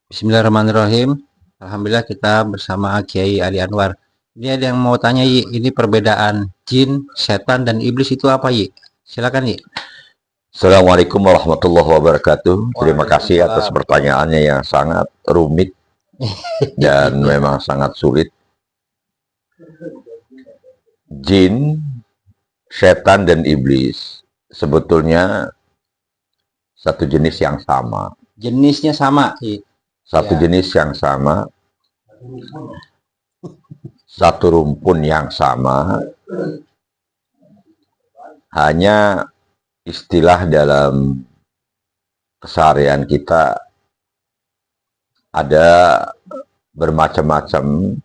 Bismillahirrahmanirrahim. Alhamdulillah kita bersama Kiai Ali Anwar. Ini ada yang mau tanya, Yi. Ini perbedaan jin, setan, dan iblis itu apa, Yi? Silakan, Yi. Assalamualaikum warahmatullahi wabarakatuh. Terima kasih atas Waalaikumsalam. pertanyaannya yang sangat rumit dan memang sangat sulit. Jin, setan, dan iblis sebetulnya satu jenis yang sama. Jenisnya sama, Yi. Satu Ya. jenis yang sama, satu rumpun yang sama, hanya istilah dalam keseharian kita ada bermacam-macam.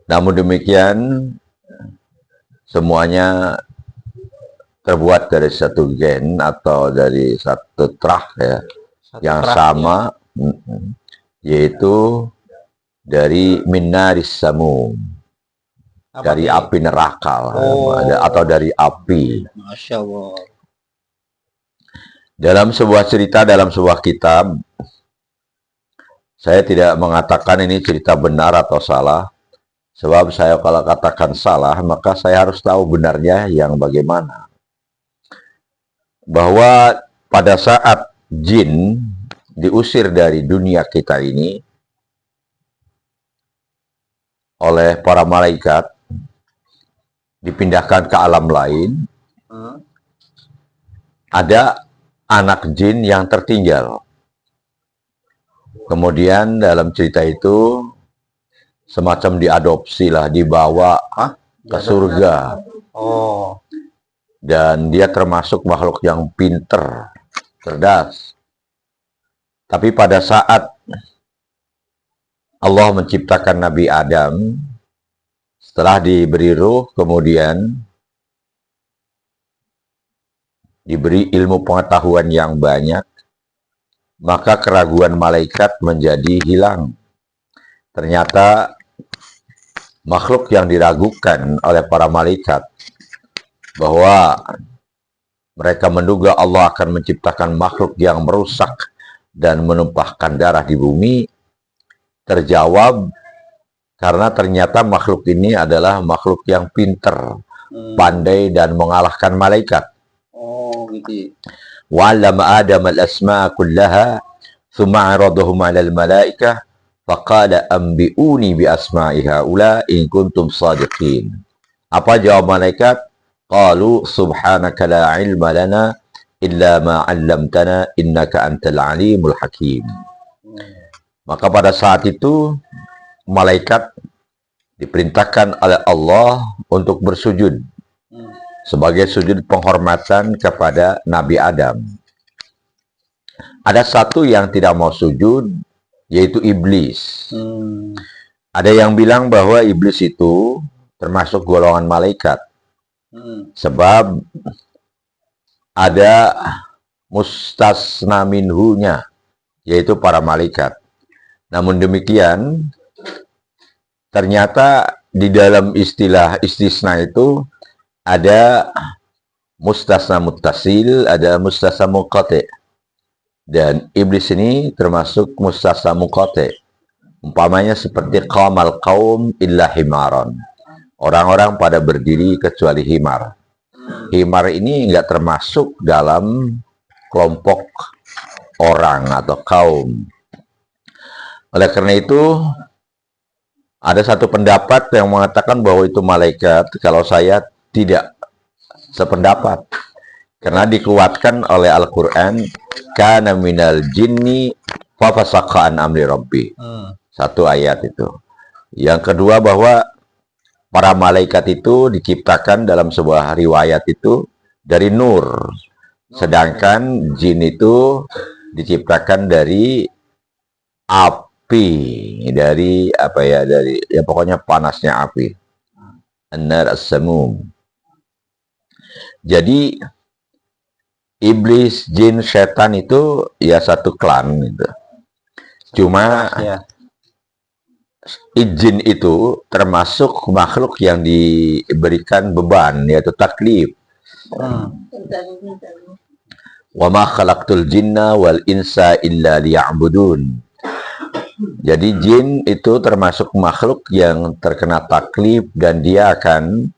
Namun demikian, semuanya terbuat dari satu gen atau dari satu trah ya, Satu yang terah, sama, yaitu dari minaris samum, ya. Apa dari tuh, Yi? api neraka Oh, atau dari api. Masya Allah. Dalam sebuah cerita, dalam sebuah kitab, saya tidak mengatakan ini cerita benar atau salah, sebab saya kalau katakan salah, maka saya harus tahu benarnya yang bagaimana. Bahwa pada saat jin diusir dari dunia kita ini oleh para malaikat, dipindahkan ke alam lain, ada anak jin yang tertinggal. Kemudian dalam cerita itu semacam diadopsi lah, dibawa ke surga. Oh, Dan dia termasuk makhluk yang pinter, cerdas. Tapi pada saat Allah menciptakan Nabi Adam, setelah diberi ruh, kemudian diberi ilmu pengetahuan yang banyak, maka keraguan malaikat menjadi hilang. Ternyata makhluk yang diragukan oleh para malaikat bahwa mereka menduga Allah akan menciptakan makhluk yang merusak dan menumpahkan darah di bumi, terjawab karena ternyata makhluk ini adalah makhluk yang pinter, pandai, dan mengalahkan malaikat. oh gitu. Wa'allama Adam al-asma'a kullaha thumma 'aradahum 'alal malaikah faqala anbi'uni bi asma'i haula in kuntum shadiqin. Apa jawab malaikat? Qalu subhanaka la ilma lana illa ma 'allamtana innaka antal alimul hakim. Maka pada saat itu malaikat diperintahkan oleh Allah untuk bersujud sebagai sujud penghormatan kepada Nabi Adam. Ada satu yang tidak mau sujud, yaitu iblis. Ada yang bilang bahwa iblis itu termasuk golongan malaikat. Sebab ada mustasna minhunya, yaitu para malaikat. Namun demikian, ternyata di dalam istilah istisna itu ada mustasna muttasil, ada mustasna muqati. Dan iblis ini termasuk mustasna muqati. Umpamanya seperti qamal qaum illa himaron. Orang-orang pada berdiri kecuali himar. Himar ini enggak termasuk dalam kelompok orang atau kaum. Oleh karena itu, ada satu pendapat yang mengatakan bahwa itu malaikat. Kalau saya tidak sependapat. Karena dikuatkan oleh Al-Quran, kana minal jinni fa fasaqa an amri rabbi. Satu ayat itu. Yang kedua bahwa para malaikat itu diciptakan dalam sebuah riwayat itu dari nur. Sedangkan jin itu diciptakan dari api, dari apa ya, dari ya pokoknya panasnya api. An-nar as-samum. Jadi iblis, jin, setan itu ya satu klan gitu. Cuma jin itu termasuk makhluk yang diberikan beban, yaitu taklif. Wa ma khalaqtul jinna wal insa illa liya'budun. Jadi jin itu termasuk makhluk yang terkena taklif dan dia akan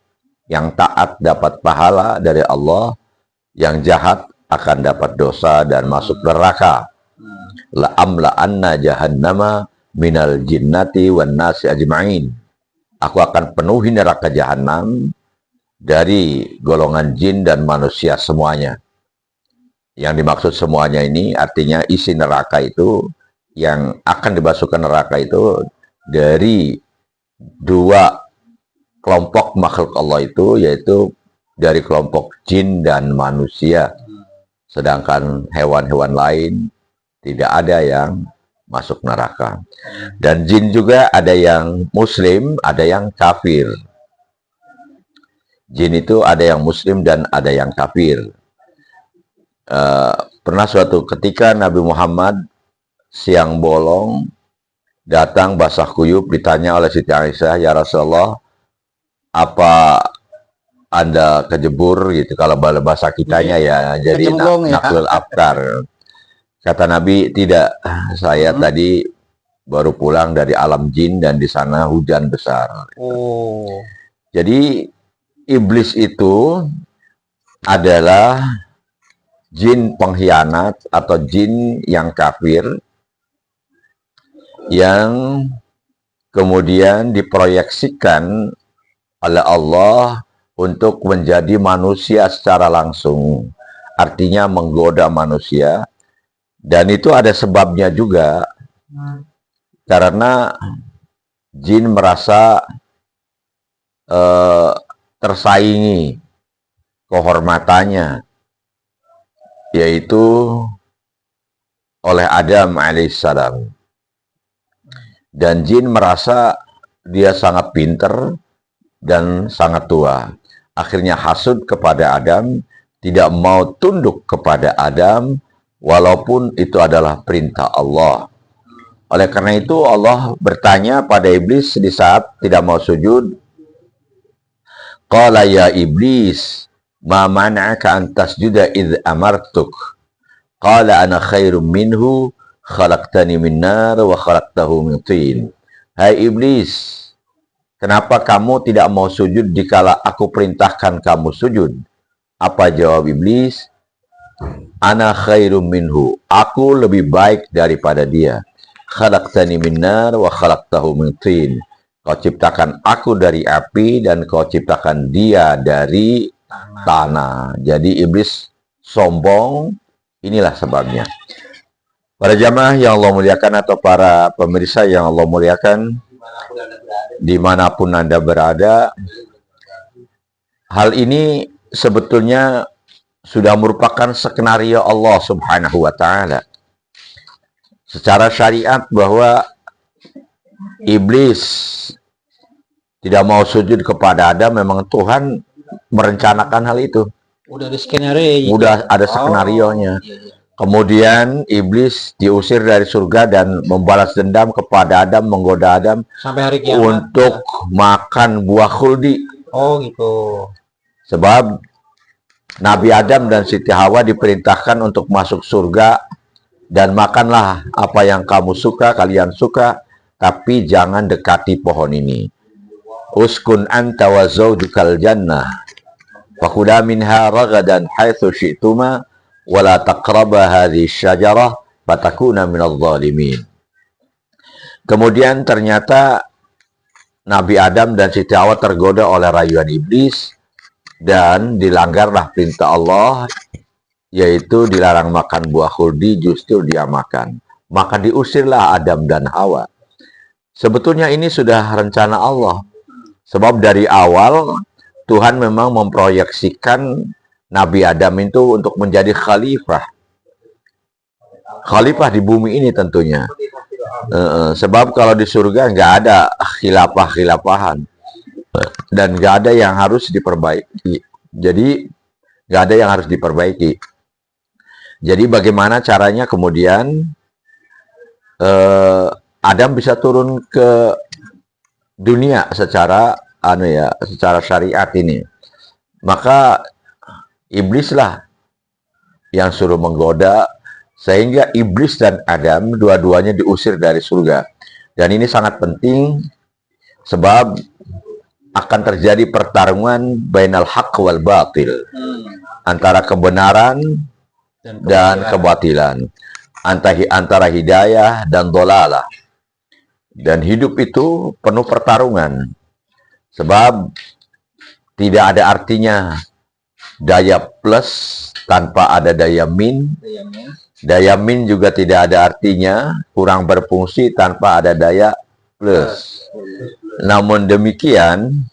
yang taat dapat pahala dari Allah, yang jahat akan dapat dosa dan masuk neraka. La amla anna jahannama minal jinnati wan nasi ajma'in. Aku akan penuhi neraka jahanam dari golongan jin dan manusia semuanya. Yang dimaksud semuanya ini artinya isi neraka itu yang akan dimasukkan neraka itu dari dua kelompok makhluk Allah itu, yaitu dari kelompok jin dan manusia. Sedangkan hewan-hewan lain tidak ada yang masuk neraka. Dan jin juga ada yang muslim, ada yang kafir. Jin itu ada yang muslim dan ada yang kafir. Pernah suatu ketika Nabi Muhammad siang bolong datang basah kuyup, ditanya oleh Siti Aisyah, ya Rasulullah, apa Anda kejebur gitu, kalau bahasa kitanya ya, jadi naklul afkar. Kata Nabi, tidak, saya tadi baru pulang dari alam jin dan di sana hujan besar. Jadi iblis itu adalah jin pengkhianat atau jin yang kafir yang kemudian diproyeksikan oleh Allah untuk menjadi manusia secara langsung. Artinya menggoda manusia. Dan itu ada sebabnya juga. Karena jin merasa tersaingi kehormatannya, yaitu oleh Adam alaihissalam. Dan jin merasa dia sangat pinter dan sangat tua. Akhirnya hasud kepada Adam, tidak mau tunduk kepada Adam, walaupun itu adalah perintah Allah. Oleh karena itu Allah bertanya pada iblis di saat tidak mau sujud. Qala ya iblis, ma mana'aka an tasjuda idh amartuk. Qala ana khairum minhu, khalaqtani min nar wa khalaqtahu min tin. Hai iblis, kenapa kamu tidak mau sujud dikala aku perintahkan kamu sujud? Apa jawab iblis? Ana khairum minhu, aku lebih baik daripada dia. Khalaqtani min nar wa khalaqtahu min tin. Kau ciptakan aku dari api dan kau ciptakan dia dari tanah. Jadi iblis sombong, inilah sebabnya. Para jamaah yang Allah muliakan atau para pemirsa yang Allah muliakan, dimanapun Anda berada, hal ini sebetulnya sudah merupakan skenario Allah Subhanahu wa Ta'ala. Secara syariat bahwa iblis tidak mau sujud kepada Adam, memang Tuhan merencanakan hal itu. Udah ada skenario. Udah ada skenarionya. Kemudian iblis diusir dari surga dan membalas dendam kepada Adam, menggoda Adam sampai hari kiamat untuk makan buah khuldi. Oh gitu. Sebab Nabi Adam dan Siti Hawa diperintahkan untuk masuk surga dan makanlah apa yang kamu suka, kalian suka, tapi jangan dekati pohon ini. Uskun anta wa zawjukal jannah fakula minha ragadan haitsu syi'tuma wala taqraba hadhihi syajarah fatakuna minadh dhalimin. Kemudian ternyata Nabi Adam dan Siti Hawa tergoda oleh rayuan iblis dan dilanggarlah perintah Allah, yaitu dilarang makan buah khuldi, justru dia makan. Maka diusirlah Adam dan Hawa. Sebetulnya ini sudah rencana Allah. Sebab dari awal Tuhan memang memproyeksikan Nabi Adam itu untuk menjadi khalifah. Khalifah di bumi ini tentunya. Sebab kalau di surga nggak ada khilafah-khilafahan. Dan nggak ada yang harus diperbaiki. Jadi nggak ada yang harus diperbaiki. Jadi bagaimana caranya kemudian Adam bisa turun ke dunia secara secara syariat ini? Maka iblislah yang suruh menggoda, sehingga iblis dan Adam dua-duanya diusir dari surga. Dan ini sangat penting sebab akan terjadi pertarungan bainal haq wal batil, antara kebenaran dan kebatilan, antara hidayah dan dolalah. Dan hidup itu penuh pertarungan, sebab tidak ada artinya daya plus tanpa ada daya min. Daya min juga tidak ada artinya kurang berfungsi tanpa ada daya plus. Namun demikian,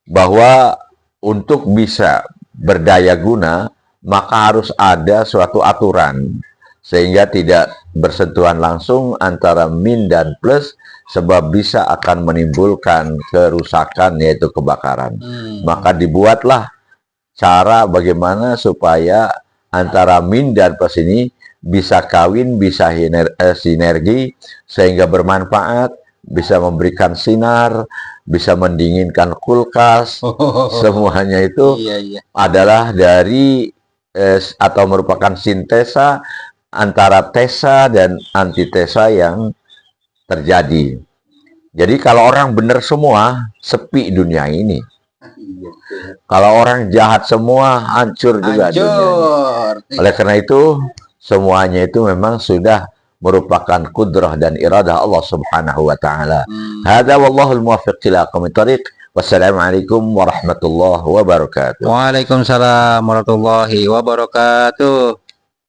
bahwa untuk bisa berdaya guna, maka harus ada suatu aturan, sehingga tidak bersentuhan langsung antara min dan plus, sebab bisa akan menimbulkan kerusakan, yaitu kebakaran. Maka dibuatlah cara bagaimana supaya antara min dan plus ini bisa kawin, bisa sinergi, sehingga bermanfaat, bisa memberikan sinar, bisa mendinginkan kulkas. Semuanya itu adalah dari atau merupakan sintesa antara tesa dan antitesa yang terjadi. Jadi kalau orang benar semua, sepi dunia ini. Kalau orang jahat semua, hancur juga dunia ini. Oleh karena itu, semuanya itu memang sudah merupakan kudrah dan iradah Allah Subhanahu wa taala. Hada wallahul muwaffiq ila aqwamit thariq. Wassalamualaikum warahmatullahi wabarakatuh. Waalaikumsalam warahmatullahi wabarakatuh.